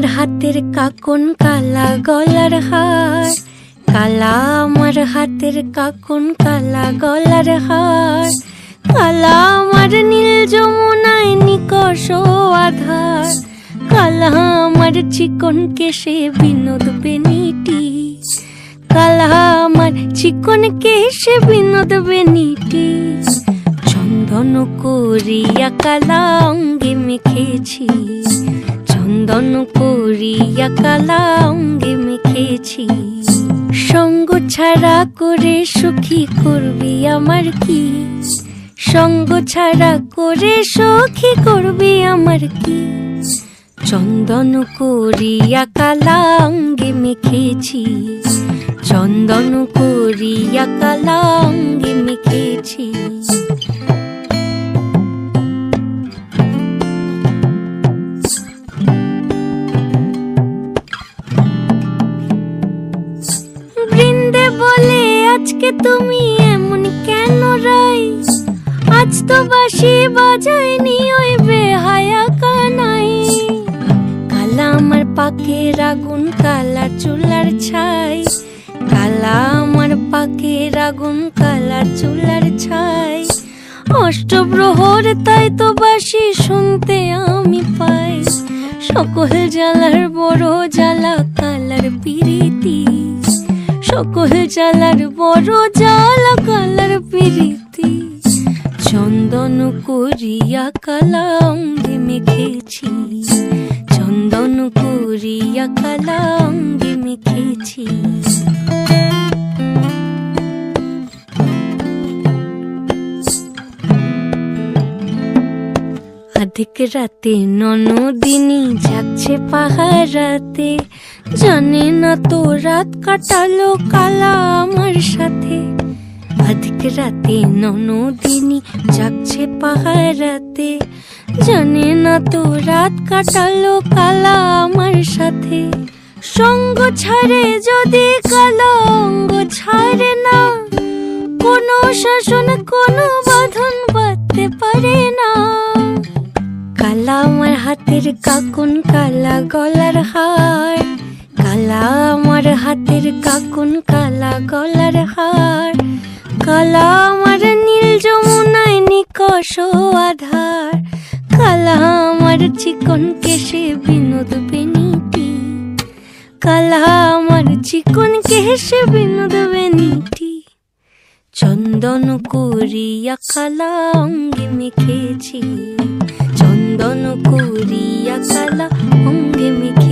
আমার হাতের কাকন কালা গলার হার, কালা আমার হাতের কাকন কালা গলার হার, কালা আমার নীল যমুনায় নিকষ আধার, কালা আমার চিকন কেশে বিনোদ বেনিটি, কালা আমার চিকন কেশে বিনোদ বেনিটি। চন্দন করিয়া কালা অঙ্গে মেখেছি, চন্দন করিয়া কালা অঙ্গে মেখেছি। সঙ্গ ছাড়া করে সুখী করবি আমার কি, সঙ্গ ছাড়া করে সখী করবি আমার কি। চন্দন করিয়া কালা অঙ্গে মেখেছি, চন্দন করিয়া কালা অঙ্গে মেখেছি। বৃন্দে বলে আজকে তুমি এমন কেন রাই, আজ তো বাঁশি বাজায়নি ওই বেহায়া কানাই। কালা আমার পাকের আগুন কালা চুলার ছাই, কালা আমার পাকের আগুন কালা চুলার ছাই। অষ্টপ্রহর তাই তো বাঁশি শুনতে আমি পাই, সকল জ্বালার বড় জ্বালা কালার পিরিতি, সকল জ্বালার বড় জ্বালা কালার পিরিতি। চন্দন করিয়া কালা অঙ্গে মেখেছি, চন্দন করিয়া কালা অঙ্গে মেখেছি। আধিক রাতে ননদিনী যাচ্ছে পাহারাতে, জানে না তো রাত কাটালো কালা আমার সাথে। আধিক রাতে ননদিনী যাচ্ছে পাহারাতে, জানে না তো রাত কাটালো কালা আমার সাথে। সঙ্গ ছাড়ে যদি কালা অঙ্গ ছাড়ে না, কোনো শাসন কোনো বাঁধন বাঁধতে পারে না। কালা আমার হাতের কাকন কালা গলার হার, কালা আমার হাতের কাকন কালা গলার হার, কালা আমার নীল যমুনায় নিকষ আধার, কালা আমার চিকন কেশে বিনোদ বেনিটি, কালা আমার চিকন কেশে বিনোদ বেনিটি। চন্দন করিয়া কালা অঙ্গে মেখেছি, চন্দন করিয়া কালা অঙ্গে মেখেছি।